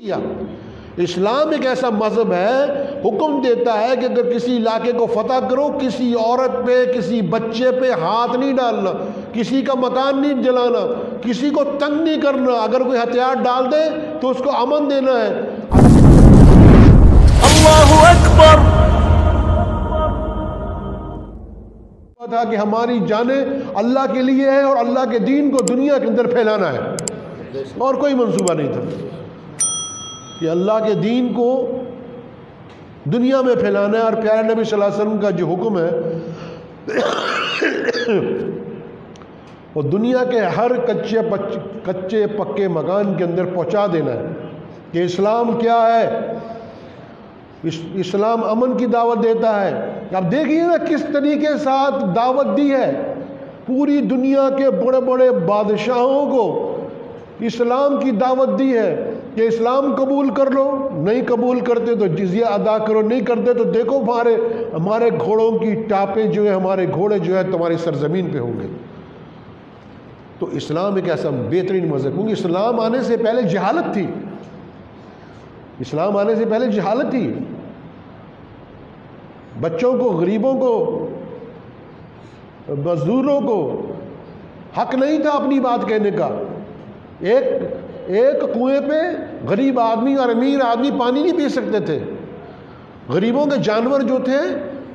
کیا۔ اسلام ایک ایسا مذہب ہے، حکم دیتا ہے کہ اگر کسی علاقے کو فتح کرو، کسی عورت پہ کسی بچے پہ ہاتھ نہیں ڈالنا، کسی کا مکان نہیں جلانا، کسی کو تنگ نہیں کرنا، اگر کوئی ہتھیار ڈال دے تو اس کو امن دینا ہے۔ اللہ اکبر۔ تھا کہ ہماری جانیں اللہ کے لیے ہے اور اللہ کے دین کو دنیا کے اندر پھیلانا ہے، اور کوئی منصوبہ نہیں تھا کہ اللہ کے دین کو دنیا میں پھیلانا ہے۔ اور پیارے نبی صلی اللہ علیہ وسلم کا جو حکم ہے وہ دنیا کے ہر کچے پکے مکان کے اندر پہنچا دینا ہے کہ اسلام کیا ہے۔ اسلام امن کی دعوت دیتا ہے۔ اب دیکھیے نا کس طریقے ساتھ دعوت دی ہے، پوری دنیا کے بڑے بڑے بادشاہوں کو اسلام کی دعوت دی ہے کہ اسلام قبول کر لو، نہیں قبول کرتے تو جزیہ ادا کرو، نہیں کرتے تو دیکھو ہمارے گھوڑوں کی ٹاپیں جو ہے، ہمارے گھوڑے جو ہے تمہاری سرزمین پہ ہوں گے۔ تو اسلام ایک ایسا بہترین مذہب، کیونکہ اسلام آنے سے پہلے جہالت تھی، اسلام آنے سے پہلے جہالت تھی، بچوں کو، غریبوں کو، مزدوروں کو حق نہیں تھا اپنی بات کہنے کا۔ ایک کنویں پہ غریب آدمی اور امیر آدمی پانی نہیں پی سکتے تھے۔ غریبوں کے جانور جو تھے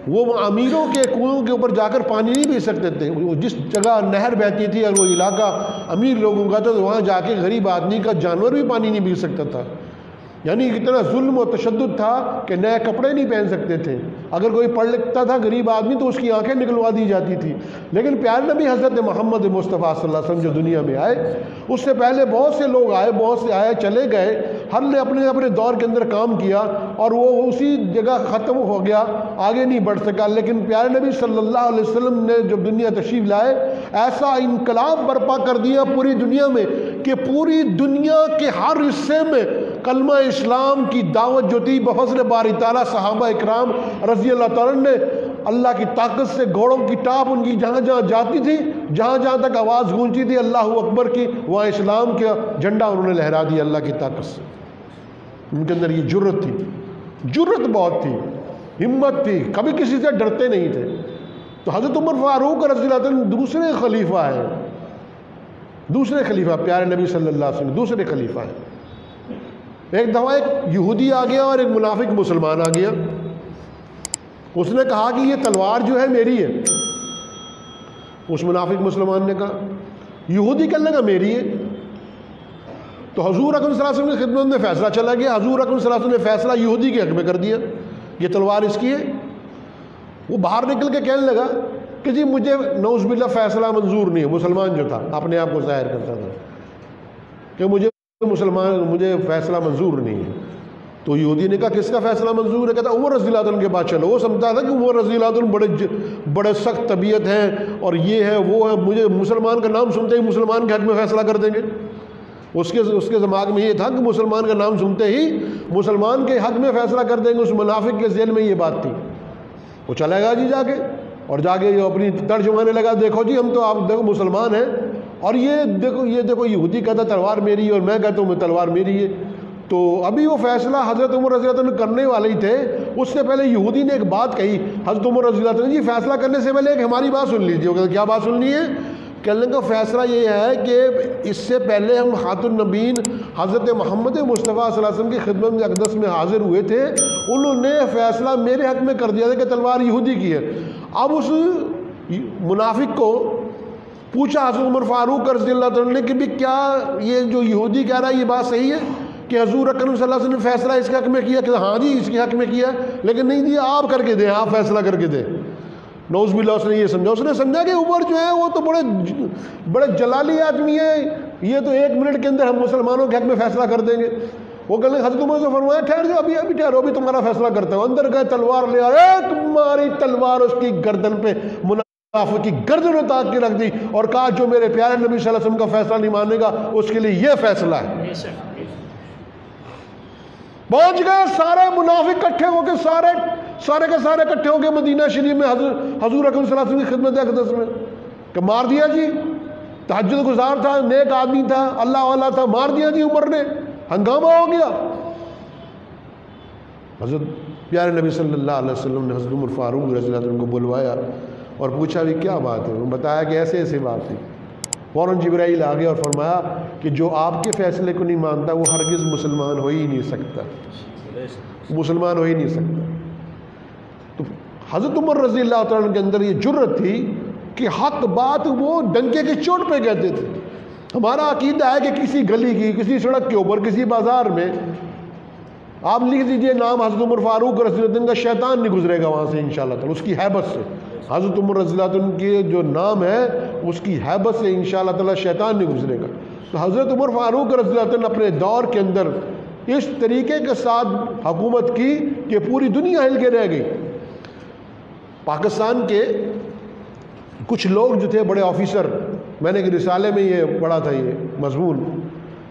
وہ امیروں کے کنویں کے اوپر جا کر پانی نہیں پی سکتے تھے۔ جس جگہ نہر بہتی تھی اور وہ علاقہ امیر لوگوں کا تھا تو وہاں جا کے غریب آدمی کا جانور بھی پانی نہیں پی سکتا تھا۔ یعنی اتنا ظلم و تشدد تھا کہ نئے کپڑے نہیں پہن سکتے تھے۔ اگر کوئی پڑھ لکھتا تھا غریب آدمی تو اس کی آنکھیں نکلوا دی جاتی تھی۔ لیکن پیارے نبی حضرت محمد مصطفیٰ صلی اللہ علیہ وسلم جو دنیا میں آئے، اس سے پہلے بہت سے لوگ آئے، بہت سے آئے چلے گئے، ہر نے اپنے اپنے دور کے اندر کام کیا اور وہ اسی جگہ ختم ہو گیا، آگے نہیں بڑھ سکا۔ لیکن پیارے نبی صلی اللہ علیہ وسلم نے جب دنیا تشریف لائے، ایسا انقلاب برپا کر دیا پوری دنیا میں کہ پوری دنیا کے ہر حصے میں کلمہ اسلام کی دعوت جو تھی بفضل باری تعالیٰ صحابہ اکرام رضی اللہ تعالیٰ نے اللہ کی طاقت سے گھوڑوں کی ٹاپ ان کی جہاں جہاں جاتی تھی، جہاں جہاں تک آواز گونجتی تھی اللہ اکبر کی، وہاں اسلام کا جھنڈا انہوں نے لہرا دیا اللہ کی طاقت سے۔ ان کے اندر یہ جرت تھی، جرت بہت تھی، ہمت تھی، کبھی کسی سے ڈرتے نہیں تھے۔ تو حضرت عمر فاروق رضی اللہ عنہ دوسرے خلیفہ ہیں، دوسرے خلیفہ پیارے نبی صلی اللہ علیہ وسلم دوسرے خلیفہ ہیں۔ ایک دفعہ ایک یہودی آ گیا اور ایک منافق مسلمان آ گیا، اس نے کہا کہ یہ تلوار جو ہے میری ہے۔ اس منافق مسلمان نے کہا، یہودی کہنے لگا میری ہے۔ تو حضور اکرم صلی اللہ علیہ وسلم کی خدمت میں فیصلہ چلا گیا، حضور اکرم صلی اللہ علیہ وسلم نے فیصلہ یہودی کے حق میں کر دیا، یہ تلوار اس کی ہے۔ وہ باہر نکل کے کہنے لگا کہ جی مجھے نعوذ باللہ فیصلہ منظور نہیں ہے، مسلمان جو تھا اپنے آپ کو ظاہر کرتا تھا کہ مجھے فیصلہ منظور نہیں ہے۔ تو یہودی نے کہا کس کا فیصلہ منظور ہے؟ کہتا عمر رضی اللہ عنہ کے پاس چلو۔ وہ سمجھتا تھا کہ عمر رضی اللہ عنہ بڑے سخت طبیعت ہیں اور یہ ہے وہ ہے، مجھے مسلمان کا نام سنتے ہی مسلمان کے حق میں فیصلہ کر دیں گے۔ اس کے دماغ میں یہ تھا کہ مسلمان کا نام سنتے ہی مسلمان کے حق میں فیصلہ کر دیں گے، اس منافق کے ذہن میں یہ بات تھی۔ وہ چلے گا جی جا کے، اور جا کے اپنی ترجمانے لگا، دیکھو جی ہم تو آپ دیکھو مسلمان ہیں اور یہ دیکھو یہودی کہتا تلوار میری ہے اور میں کہتا ہوں تلوار میری ہے۔ تو ابھی وہ فیصلہ حضرت عمر رضی اللہ عنہ کرنے والے ہی تھے، اس سے پہلے یہودی نے ایک بات کہی حضرت عمر رضی اللہ عنہ جی فیصلہ کرنے سے پہلے ایک ہماری بات سن لیجیے۔ وہ کہتے کیا بات سننی ہے؟ کہنے کا فیصلہ یہ ہے کہ اس سے پہلے ہم خاتم النبیین حضرت محمد مصطفیٰ صلی اللہ علیہ وسلم کی خدمت میں اقدس میں حاضر ہوئے تھے، انہوں نے فیصلہ میرے حق میں کر دیا تھا کہ تلوار یہودی کی ہے۔ اب اس منافق کو پوچھا حضرت عمر فاروق رضی اللہ عنہ نے کہ بھی کیا یہ جو یہودی کہہ رہا ہے یہ بات صحیح ہے کہ حضور اکرم صلی اللہ علیہ وسلم نے فیصلہ اس کے حق میں کیا؟ کہ ہاں جی اس کے حق میں کیا، لیکن نہیں جی آپ کر کے دیں، آپ فیصلہ کر کے دیں۔ نعوذ باللہ اس نے یہ سمجھا، اس نے سمجھا کہ عمر جو ہے وہ تو بڑے جلالی آدمی ہے، یہ تو 1 منٹ کے اندر ہم مسلمانوں کے حق میں فیصلہ کر دیں گے۔ وہ کہنے حضرت عمر سے فرمایا ٹھہر جاؤ، ابھی ٹھہرو، ابھی تمہارا فیصلہ کرتا ہوں۔ اندر گئے، تلوار لے آئے، ایک ماری تلوار اس کی گردن پہ، منافق کی گردن اتار کے رکھ دی اور کہا جو میرے پیارے نبی صلی اللہ علیہ وسلم کا فیصلہ نہیں مانے گا اس کے لیے یہ فیصلہ ہے۔ پہنچ گئے سارے منافق کٹھے ہو کے، سارے کے سارے کٹھے ہو کے مدینہ شریف میں حضور اکرم صلی اللہ علیہ وسلم کی خدمت اقدس میں کہ مار دیا جی، تہجد گزار تھا، نیک آدمی تھا، اللہ والا تھا، مار دیا جی عمر نے۔ ہنگامہ ہو گیا۔ حضرت پیارے نبی صلی اللہ علیہ وسلم نے حضرت عمر فاروق رضی اللہ عنہ کو بلوایا اور پوچھا بھی کیا بات ہے؟ انہوں نے بتایا کہ ایسے ایسے بات تھی۔ فوراً جبرائیل آ گیا اور فرمایا کہ جو آپ کے فیصلے کو نہیں مانتا وہ ہرگز مسلمان ہو ہی نہیں سکتا، مسلمان ہو ہی نہیں سکتا۔ تو حضرت عمر رضی اللہ عنہ کے اندر یہ جرت تھی کہ حق بات وہ ڈنکے کی چوٹ پہ کہتے تھے۔ ہمارا عقیدہ ہے کہ کسی گلی کی، کسی سڑک کے اوپر، کسی بازار میں آپ لکھ دیجئے نام حضرت عمر فاروق رضی اللہ عنہ کا، شیطان نہیں گزرے گا وہاں سے انشاءاللہ تعالی، اس کی ہیبت سے۔ حضرت عمر رضی اللہ عنہ کے جو نام ہے اس کی ہیبت سے انشاءاللہ تعالی شیطان نہیں گزرے گا۔ تو حضرت عمر فاروق رضی اللہ عنہ اپنے دور کے اندر اس طریقے کے ساتھ حکومت کی کہ پوری دنیا ہل کے رہ گئی۔ پاکستان کے کچھ لوگ جو تھے بڑے آفیسر، میں نے ایک رسالے میں یہ پڑھا تھا یہ مضمون،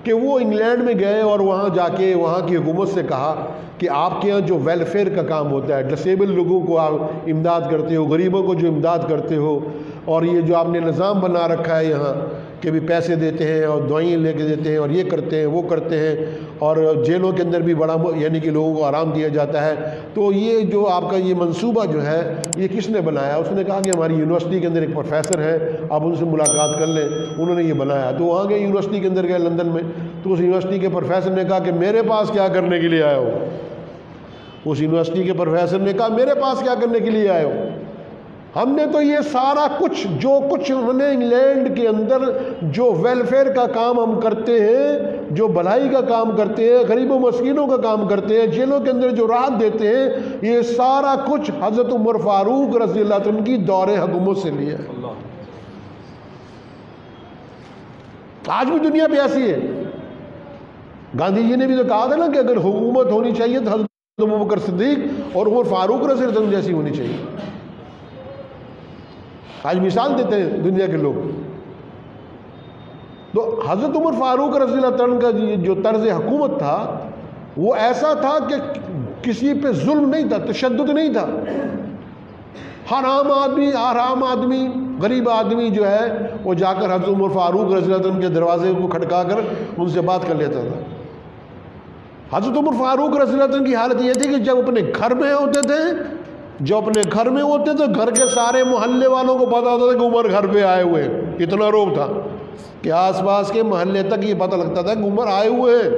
کہ وہ انگلینڈ میں گئے اور وہاں جا کے وہاں کی حکومت سے کہا کہ آپ کے یہاں جو ویلفیئر کا کام ہوتا ہے، ڈسیبل لوگوں کو آپ امداد کرتے ہو، غریبوں کو جو امداد کرتے ہو، اور یہ جو آپ نے نظام بنا رکھا ہے یہاں کہ بھی پیسے دیتے ہیں اور دعائیں لے کے دیتے ہیں اور یہ کرتے ہیں وہ کرتے ہیں، اور جیلوں کے اندر بھی بڑا یعنی کہ لوگوں کو آرام دیا جاتا ہے، تو یہ جو آپ کا یہ منصوبہ جو ہے یہ کس نے بنایا؟ اس نے کہا کہ ہماری یونیورسٹی کے اندر ایک پروفیسر ہے، آپ ان سے ملاقات کر لیں، انہوں نے یہ بنایا۔ تو وہاں گئے یونیورسٹی کے اندر گئے لندن میں، تو اس یونیورسٹی کے پروفیسر نے کہا کہ میرے پاس کیا کرنے کے لیے آئے ہو؟ اس یونیورسٹی کے پروفیسر نے کہا میرے پاس کیا کرنے کے لیے آئے ہو؟ ہم نے تو یہ سارا کچھ جو کچھ انہوں نے انگلینڈ کے اندر جو ویلفیئر کا کام ہم کرتے ہیں، جو بھلائی کا کام کرتے ہیں، غریبوں مسکینوں کا کام کرتے ہیں، جیلوں کے اندر جو راحت دیتے ہیں، یہ سارا کچھ حضرت عمر فاروق رضی اللہ عنہ کی دور حکومت سے لیا ہے۔ آج بھی دنیا پہ ایسی ہے۔ گاندھی جی نے بھی تو کہا تھا نا کہ اگر حکومت ہونی چاہیے تو حضرت ابوبکر صدیق اور عمر فاروق رضی اللہ عنہ جیسی ہونی چاہیے۔ آج مثال دیتے ہیں دنیا کے لوگ۔ تو حضرت عمر فاروق رضی اللہ عنہ کا جو طرز حکومت تھا وہ ایسا تھا کہ کسی پہ ظلم نہیں تھا، تشدد نہیں تھا۔ ہر عام آدمی غریب آدمی جو ہے وہ جا کر حضرت عمر فاروق رضی اللہ عنہ کے دروازے کو کھٹکا کر ان سے بات کر لیتا تھا۔ حضرت عمر فاروق رضی اللہ عنہ کی حالت یہ تھی کہ جب اپنے گھر میں ہوتے تھے گھر کے سارے محلے والوں کو پتا ہوتا تھا کہ عمر گھر پہ آئے ہوئے ہیں۔ اتنا روب تھا کہ آس پاس کے محلے تک یہ پتہ لگتا تھا کہ عمر آئے ہوئے ہیں۔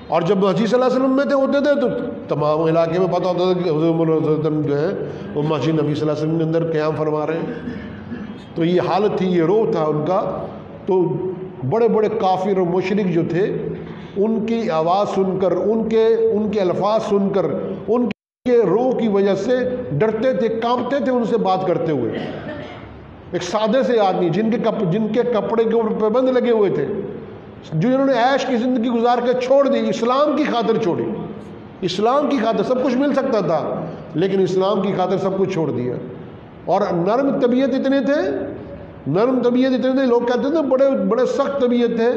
اور جب مسجد صلی اللہ علیہ وسلم میں ہوتے تھے تو تمام علاقے میں پتہ ہوتا تھا کہ حضرت عمر رضی اللہ عنہ جو ہے وہ مسجد نبی صلی اللہ علیہ وسلم کے اندر قیام فرما رہے ہیں۔ تو یہ حالت تھی، یہ روب تھا ان کا۔ تو بڑے بڑے کافر اور مشرک جو تھے ان کی آواز سن کر، ان کے الفاظ سن کر، ان کے روح کی وجہ سے ڈرتے تھے، کانپتے تھے ان سے بات کرتے ہوئے۔ ایک سادے سے آدمی جن کے کپڑے کے اوپر پابند لگے ہوئے تھے، جو انہوں نے عیش کی زندگی گزار کے چھوڑ دی، اسلام کی خاطر چھوڑی۔ اسلام کی خاطر سب کچھ مل سکتا تھا لیکن اسلام کی خاطر سب کچھ چھوڑ دیا۔ اور نرم طبیعت اتنے تھے، لوگ کہتے تھے بڑے سخت طبیعت تھے،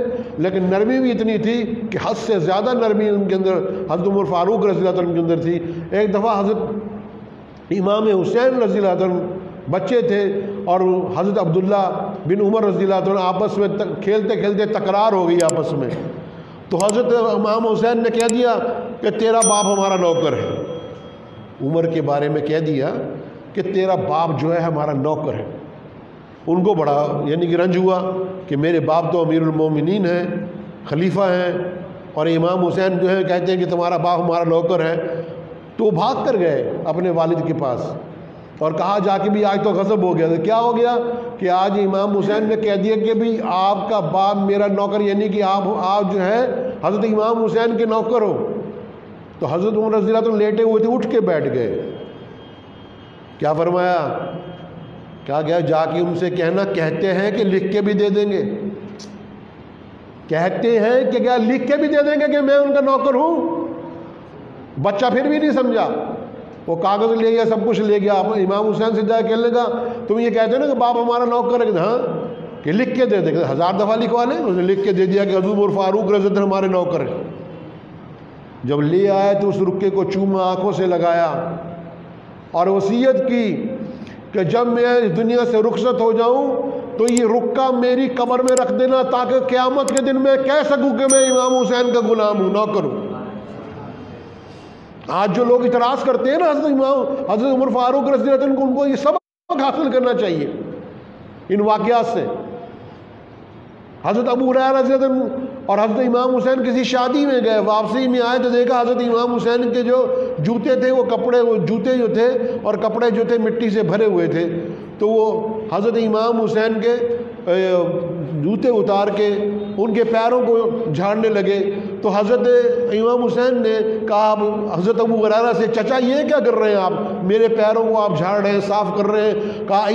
لیکن نرمی بھی اتنی تھی کہ حد سے زیادہ نرمی ان کے اندر حضرت عمر فاروق رضی اللہ عنہ کے اندر تھی۔ ایک دفعہ حضرت امام حسین رضی اللہ عنہ بچے تھے اور حضرت عبداللہ بن عمر رضی اللہ عنہ آپس میں کھیلتے کھیلتے تکرار ہو گئی آپس میں۔ تو حضرت امام حسین نے کہہ دیا کہ تیرا باپ ہمارا نوکر ہے۔ عمر کے بارے میں کہہ دیا کہ تیرا باپ جو ہے ہمارا نوکر ہے۔ ان کو بڑا یعنی کہ رنج ہوا کہ میرے باپ تو امیر المومنین ہیں، خلیفہ ہیں، اور امام حسین جو ہے کہتے ہیں کہ تمہارا باپ ہمارا نوکر ہے۔ تو وہ بھاگ کر گئے اپنے والد کے پاس اور کہا جا کے بھی آج تو غضب ہو گیا۔ تو کیا ہو گیا کہ آج امام حسین نے کہہ دیا کہ بھی آپ کا باپ میرا نوکر، یعنی کہ آپ جو ہے حضرت امام حسین کے نوکر ہو۔ تو حضرت عمر رضی اللہ عنہ لیٹے ہوئے تھے، اٹھ کے بیٹھ گئے۔ کیا فرمایا؟ کہا گیا جا کے ان سے کہنا کہتے ہیں کہ لکھ کے بھی دے دیں گے، کہتے ہیں کہ کیا لکھ کے بھی دے دیں گے کہ میں ان کا نوکر ہوں۔ بچہ پھر بھی نہیں سمجھا، وہ کاغذ لے گیا، سب کچھ لے گیا۔ امام حسین سے جا کے کہنے لگا تم یہ کہتے ہیں نا کہ باپ ہمارا نوکر ہے؟ ہاں، کہ لکھ کے دے دیں گے۔ 1000 دفعہ لکھوا لیں۔ اس نے لکھ کے دے دیا کہ حضرت عمر فاروق رضی اللہ عنہ ہمارے نوکر ہیں۔ جب لے آئے تو اس رکے کو چوما، آنکھوں سے لگایا اور وصیت کی کہ جب میں اس دنیا سے رخصت ہو جاؤں تو یہ رکا میری قبر میں رکھ دینا تاکہ قیامت کے دن میں کہہ سکوں کہ میں امام حسین کا غلام ہوں، نوکر ہوں۔ آج جو لوگ اعتراض کرتے ہیں نا حضرت عمر فاروق رضی اللہ عنہ، ان کو یہ سبق حاصل کرنا چاہیے ان واقعات سے۔ حضرت ابو ہریرہ رضی اللہ عنہ اور حضرت امام حسین کسی شادی میں گئے، واپسی میں آئے تو دیکھا حضرت امام حسین کے جو جوتے تھے وہ جوتے جو تھے اور کپڑے جو تھے مٹی سے بھرے ہوئے تھے، تو وہ حضرت امام حسین کے جوتے اتار کے ان کے پیروں کو جھاڑنے لگے۔ تو حضرت امام حسین نے کہا حضرت ابو ہریرہ سے، چچا یہ کیا کر رہے ہیں آپ، میرے پیروں کو آپ جھاڑ رہے ہیں، صاف کر رہے ہیں؟ کہا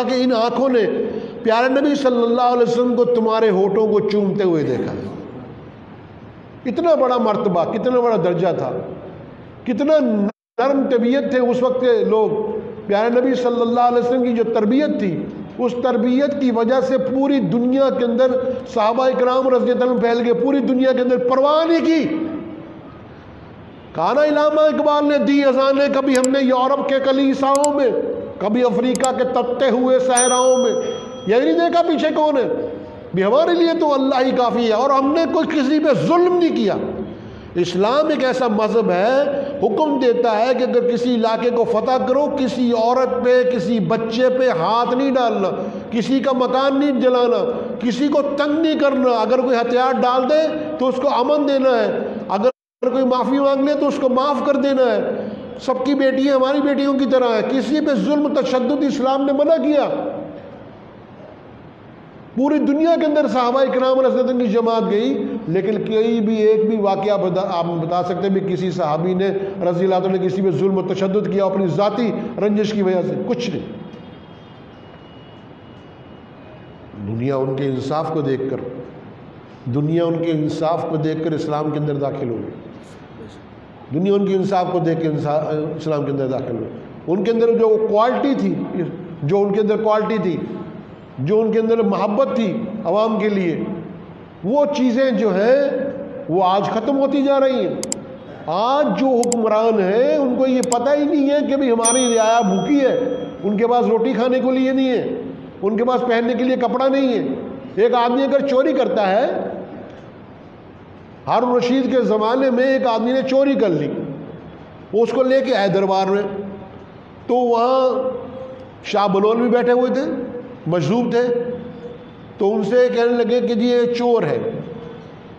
کہ ان آنکھوں نے پیارے نبی صلی اللہ علیہ وسلم کو تمہارے ہونٹوں کو چومتے ہوئے دیکھا۔ اتنا بڑا مرتبہ، کتنا بڑا درجہ تھا، کتنا نرم طبیعت تھے اس وقت کے لوگ۔ پیارے نبی صلی اللہ علیہ وسلم کی جو تربیت تھی، اس تربیت کی وجہ سے پوری دنیا کے اندر صحابہ اکرام رضی اللہ عنہم پھیل گئے، پوری دنیا کے اندر پرواہ نہیں کی۔ کانا علامہ اقبال نے دی اذانیں، کبھی ہم نے یورپ کے کلیساؤں میں، کبھی افریقہ کے تپتے ہوئے صحراؤں میں، یہ نہیں دیکھا پیچھے کون ہے، بھی ہمارے لیے تو اللہ ہی کافی ہے، اور ہم نے کوئی کسی پہ ظلم نہیں کیا۔ اسلام ایک ایسا مذہب ہے، حکم دیتا ہے کہ اگر کسی علاقے کو فتح کرو، کسی عورت پہ، کسی بچے پہ ہاتھ نہیں ڈالنا، کسی کا مکان نہیں جلانا، کسی کو تنگ نہیں کرنا، اگر کوئی ہتھیار ڈال دے تو اس کو امن دینا ہے، اگر کوئی معافی مانگ لے تو اس کو معاف کر دینا ہے، سب کی بیٹیاں ہماری بیٹیوں کی طرح ہے، کسی پہ ظلم تشدد اسلام نے منع کیا۔ پوری دنیا کے اندر صحابہ اکرام رضی اللہ عنہ کی جماعت گئی، لیکن ایک بھی واقعہ آپ بتا سکتے بھی کسی صحابی نے رضی اللہ عنہ نے کسی پہ ظلم و تشدد کیا اپنی ذاتی رنجش کی وجہ سے؟ کچھ نہیں۔ دنیا ان کے انصاف کو دیکھ کر اسلام کے اندر داخل ہو گئی، دنیا ان کے انصاف کو دیکھ کے اسلام کے اندر داخل ہوئی۔ ان کے اندر جو کوالٹی تھی، جو ان کے اندر محبت تھی عوام کے لیے، وہ چیزیں جو ہیں وہ آج ختم ہوتی جا رہی ہیں۔ آج جو حکمران ہیں ان کو یہ پتہ ہی نہیں ہے کہ بھی ہماری رعایا بھوکی ہے، ان کے پاس روٹی کھانے کے لیے نہیں ہے، ان کے پاس پہننے کے لیے کپڑا نہیں ہے۔ ایک آدمی اگر چوری کرتا ہے، ہارون الرشید کے زمانے میں ایک آدمی نے چوری کر لی، وہ اس کو لے کے آئے دربار میں، تو وہاں شاہ بلول بھی بیٹھے ہوئے تھے، مجذوب تھے، تو ان سے کہنے لگے کہ جی یہ چور ہے۔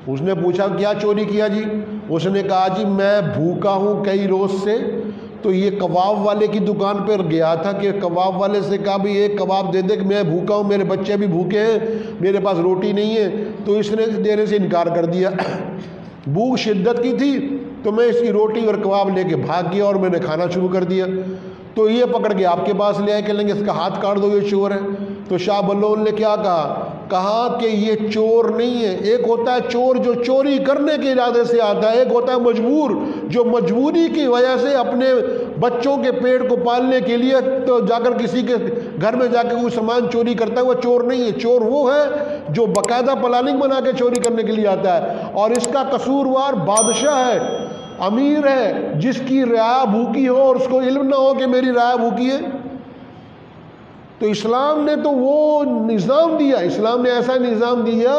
اس نے پوچھا کیا چوری کیا جی؟ اس نے کہا جی میں بھوکا ہوں کئی روز سے، تو یہ کباب والے کی دکان پر گیا تھا کہ کباب والے سے کہا بھی ایک کباب دے دے کہ میں بھوکا ہوں، میرے بچے بھی بھوکے ہیں، میرے پاس روٹی نہیں ہے، تو اس نے دینے سے انکار کر دیا۔ بھوک شدت کی تھی تو میں اس کی روٹی اور کباب لے کے بھاگ گیا اور میں نے کھانا شروع کر دیا، تو یہ پکڑ کے آپ کے پاس لے آئے کہ لیں گے اس کا ہاتھ کاٹ دو، یہ چور ہے۔ تو شاہ بلول نے کیا کہا کہ یہ چور نہیں ہے، ایک ہوتا ہے چور جو چوری کرنے کے ارادے سے آتا ہے، ایک ہوتا ہے مجبور جو مجبوری کی وجہ سے اپنے بچوں کے پیٹ کو پالنے کے لیے تو جا کر کسی کے گھر میں جا کے کوئی سامان چوری کرتا ہے، وہ چور نہیں ہے۔ چور وہ ہے جو باقاعدہ پلاننگ بنا کے چوری کرنے کے لیے آتا ہے، اور اس کا قصوروار بادشاہ ہے، امیر ہے، جس کی رعایا بھوکی ہو اور اس کو علم نہ ہو کہ میری رعایا بھوکی ہے۔ تو اسلام نے تو وہ نظام دیا، اسلام نے ایسا نظام دیا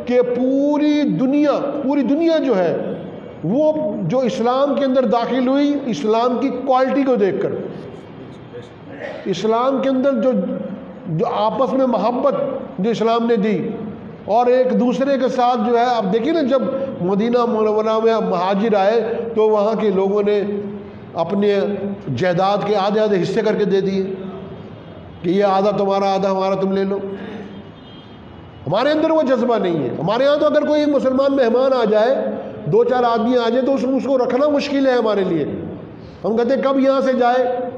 کہ پوری دنیا جو ہے وہ جو اسلام کے اندر داخل ہوئی، اسلام کی کوالٹی کو دیکھ کر، اسلام کے اندر جو آپس میں محبت جو اسلام نے دی، اور ایک دوسرے کے ساتھ جو ہے، آپ دیکھیے نا جب مدینہ منورہ میں مہاجر آئے تو وہاں کے لوگوں نے اپنے جائیداد کے آدھے حصے کر کے دے دیے کہ یہ آدھا تمہارا آدھا ہمارا، تم لے لو۔ ہمارے اندر وہ جذبہ نہیں ہے۔ ہمارے ہاں تو اگر کوئی مسلمان مہمان آ جائے، 2-4 آدمی آ جائے تو اس کو رکھنا مشکل ہے ہمارے لیے، ہم کہتے ہیں کب یہاں سے جائے۔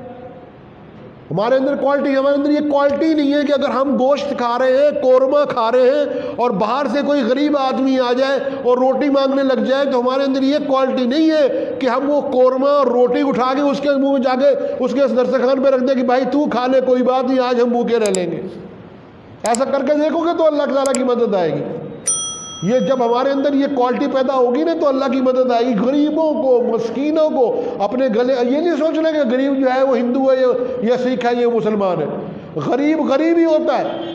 ہمارے اندر یہ کوالٹی نہیں ہے کہ اگر ہم گوشت کھا رہے ہیں، قورمہ کھا رہے ہیں، اور باہر سے کوئی غریب آدمی آ جائے اور روٹی مانگنے لگ جائے، تو ہمارے اندر یہ کوالٹی نہیں ہے کہ ہم وہ قورمہ اور روٹی اٹھا کے اس کے منہ میں جا کے اس کے دسترخوان پہ رکھ دیں کہ بھائی تو کھا لے، کوئی بات نہیں، آج ہم بھوکے رہ لیں گے۔ ایسا کر کے دیکھو گے تو اللہ تعالیٰ کی مدد آئے گی۔ یہ جب ہمارے اندر یہ کوالٹی پیدا ہوگی نا تو اللہ کی مدد آئے گی۔ غریبوں کو، مسکینوں کو اپنے گلے، یہ نہیں سوچنا کہ غریب جو ہے وہ ہندو ہے یا سکھ ہے یا مسلمان ہے، غریب غریب ہی ہوتا ہے،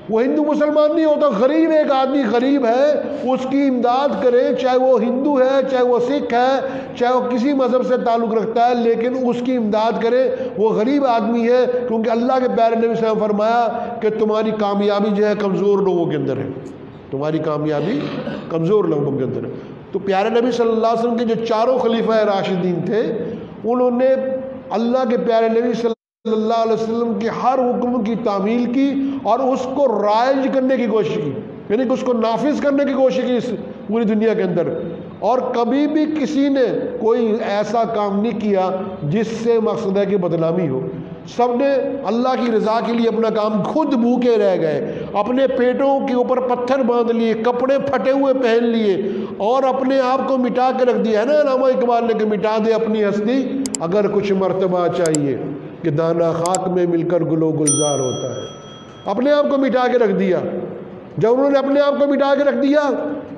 وہ ہندو مسلمان نہیں ہوتا، غریب ایک آدمی غریب ہے، اس کی امداد کریں، چاہے وہ ہندو ہے، چاہے وہ سکھ ہے، چاہے وہ کسی مذہب سے تعلق رکھتا ہے، لیکن اس کی امداد کریں، وہ غریب آدمی ہے، کیونکہ اللہ کے پیارے نبی صلی اللہ علیہ وسلم نے فرمایا کہ تمہاری کامیابی جو ہے کمزور لوگوں کے اندر ہے، تمہاری کامیابی کمزور لوگوں کے اندر ہے۔ تو پیارے نبی صلی اللہ علیہ وسلم کے جو چاروں خلیفہ راشدین تھے، انہوں نے اللہ کے پیارے نبی صلی اللہ علیہ وسلم کے ہر حکم کی تعمیل کی اور اس کو رائج کرنے کی کوشش کی، یعنی کہ اس کو نافذ کرنے کی کوشش کی اس پوری دنیا کے اندر، اور کبھی بھی کسی نے کوئی ایسا کام نہیں کیا جس سے مقصد ہے کہ بدنامی ہو۔ سب نے اللہ کی رضا کے لیے اپنا کام، خود بھوکے رہ گئے، اپنے پیٹوں کے اوپر پتھر باندھ لیے، کپڑے پھٹے ہوئے پہن لیے اور اپنے آپ کو مٹا کے رکھ دیا ہے نا علامہ اقبال نے کہ مٹا دے اپنی ہستی اگر کچھ مرتبہ چاہیے کہ دانا خاک میں مل کر گل و گلزار ہوتا ہے۔ اپنے آپ کو مٹا کے رکھ دیا۔ جب انہوں نے اپنے آپ کو مٹا کے رکھ دیا،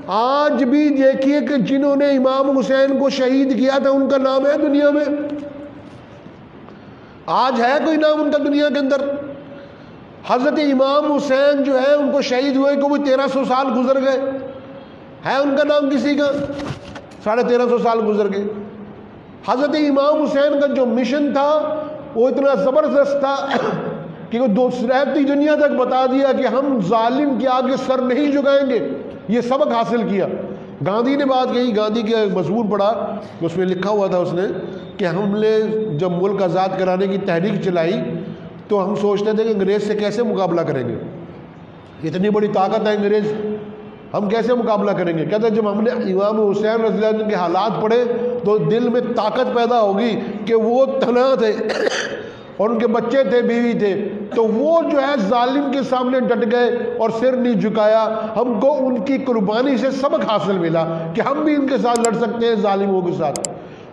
آج بھی دیکھیے کہ جنہوں نے امام حسین کو شہید کیا تھا ان کا نام ہے دنیا میں؟ آج ہے کوئی نام ان کا دنیا کے اندر؟ حضرت امام حسین جو ہے ان کو شہید ہوئے کو بھی 1300 سال گزر گئے، ہے ان کا نام کسی کا؟ 1350 سال گزر گئے۔ حضرت امام حسین کا جو مشن تھا وہ اتنا زبردست تھا کہ وہ رہتی دنیا تک بتا دیا کہ ہم ظالم کے آگے سر نہیں جھکائیں گے، یہ سبق حاصل کیا۔ گاندھی نے بات کہی، گاندھی کا مضمون پڑھا، اس میں لکھا ہوا تھا اس نے کہ ہم نے جب ملک آزاد کرانے کی تحریک چلائی تو ہم سوچتے تھے کہ انگریز سے کیسے مقابلہ کریں گے، اتنی بڑی طاقت ہے انگریز، ہم کیسے مقابلہ کریں گے؟ کہتے ہیں جب ہم نے امام حسین رضی اللہ عنہ کے حالات پڑھے تو دل میں طاقت پیدا ہوگی کہ وہ تنہا تھے اور ان کے بچے تھے، بیوی تھے، تو وہ جو ہے ظالم کے سامنے ڈٹ گئے اور سر نہیں جھکایا۔ ہم کو ان کی قربانی سے سبق حاصل ملا کہ ہم بھی ان کے ساتھ لڑ سکتے ہیں، ظالموں کے ساتھ۔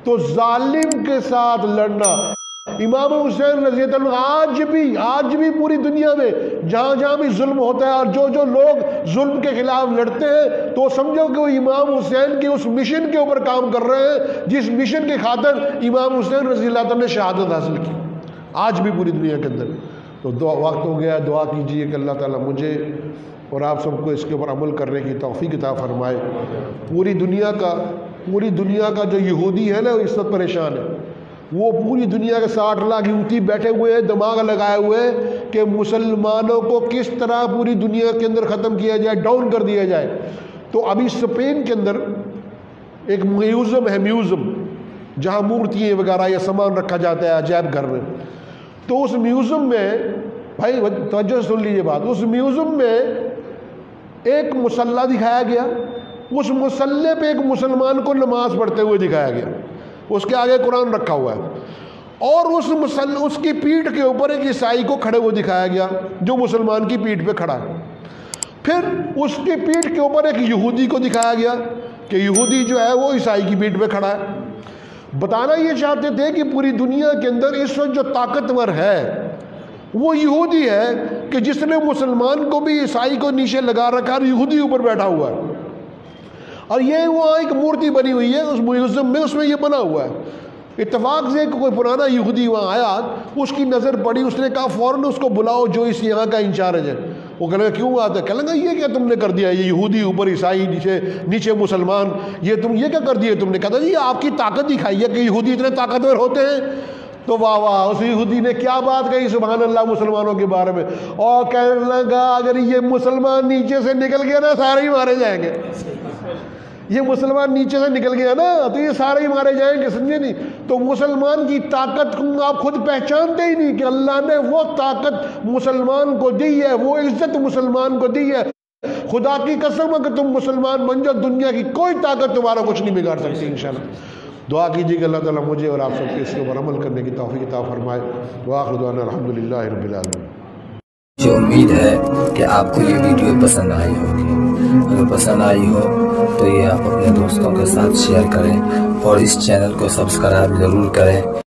تو ظالم کے ساتھ لڑنا، امام حسین رضی اللہ عنہ آج بھی پوری دنیا میں جہاں جہاں بھی ظلم ہوتا ہے اور جو لوگ ظلم کے خلاف لڑتے ہیں تو سمجھو کہ وہ امام حسین کے اس مشن کے اوپر کام کر رہے ہیں جس مشن کی خاطر امام حسین رضی اللہ عنہ نے شہادت حاصل کی، آج بھی پوری دنیا کے اندر۔ تو وقت ہو گیا، دعا کیجئے کہ اللہ تعالیٰ مجھے اور آپ سب کو اس کے اوپر عمل کرنے کی توفیق عطا فرمائے۔ پوری دنیا کا جو یہودی ہے نا وہ اس وقت پریشان ہے، وہ پوری دنیا کے 60 لاکھ یہودی بیٹھے ہوئے ہیں، دماغ لگائے ہوئے ہیں کہ مسلمانوں کو کس طرح پوری دنیا کے اندر ختم کیا جائے، ڈاؤن کر دیا جائے۔ تو ابھی اسپین کے اندر ایک میوزیم ہے، میوزیم جہاں مورتیاں وغیرہ یا سامان رکھا جاتا ہے عجائب گھر میں، تو اس میوزیم میں بھائی توجہ سن لیجیے بات، اس میوزیم میں ایک مصلی دکھایا گیا، اس مصلی پہ ایک مسلمان کو نماز پڑھتے ہوئے دکھایا گیا، اس کے آگے قرآن رکھا ہوا ہے، اور اس کی پیٹھ کے اوپر ایک عیسائی کو کھڑے ہوئے دکھایا گیا جو مسلمان کی پیٹھ پہ کھڑا ہے۔ پھر اس کی پیٹھ کے اوپر ایک یہودی کو دکھایا گیا کہ یہودی جو ہے وہ عیسائی کی پیٹھ پہ کھڑا ہے۔ بتانا یہ چاہتے تھے کہ پوری دنیا کے اندر اس وقت جو طاقتور ہے وہ یہودی ہے کہ جس نے مسلمان کو بھی عیسائی کو نیچے لگا رکھا اور یہودی اوپر بیٹھا ہوا ہے، اور یہ وہاں ایک مورتی بنی ہوئی ہے اس میوزیم میں، اس میں یہ بنا ہوا ہے۔ اتفاق سے کوئی پرانا یہودی وہاں آیا، اس کی نظر پڑی، اس نے کہا فوراً اس کو بلاؤ جو اس یہاں کا انچارج ہے۔ وہ کہنے لگا کیوں آتا ہے؟ کہنے لگا یہ کیا تم نے کر دیا، یہ یہودی اوپر عیسائی نیچے مسلمان، یہ کیا کر دیا تم نے؟ کہا جی آپ کی طاقت دکھائی ہے کہ یہودی اتنے طاقتور ہوتے ہیں۔ تو واہ واہ، اس یہودی نے کیا بات کہی سبحان اللہ مسلمانوں کے بارے میں، اور کہنے لگا اگر یہ مسلمان نیچے سے نکل گیا نا سارے ہی مارے جائیں گے، یہ مسلمان نیچے سے نکل گیا نا تو یہ سارے ہی مارے جائیں گے، سمجھے نہیں؟ تو مسلمان کی طاقت کو آپ خود پہچانتے ہی نہیں کہ اللہ نے وہ طاقت مسلمان کو دی ہے، وہ عزت مسلمان کو دی ہے۔ خدا کی قسم اگر تم مسلمان بن جاؤ دنیا کی کوئی طاقت تمہارا کچھ نہیں بگاڑ سکتی انشاءاللہ۔ دعا کیجیے کہ اللہ تعالیٰ مجھے اور آپ سب کے اس کے اوپر عمل کرنے کی توفیق عطا فرمائے۔ وآخر دعوانا الحمدللہ رب العالمین۔ مجھے امید ہے کہ آپ کو یہ ویڈیو پسند آئی ہوگی، اگر پسند آئی ہو تو یہ آپ اپنے دوستوں کے ساتھ شیئر کریں اور اس چینل کو سبسکرائب ضرور کریں۔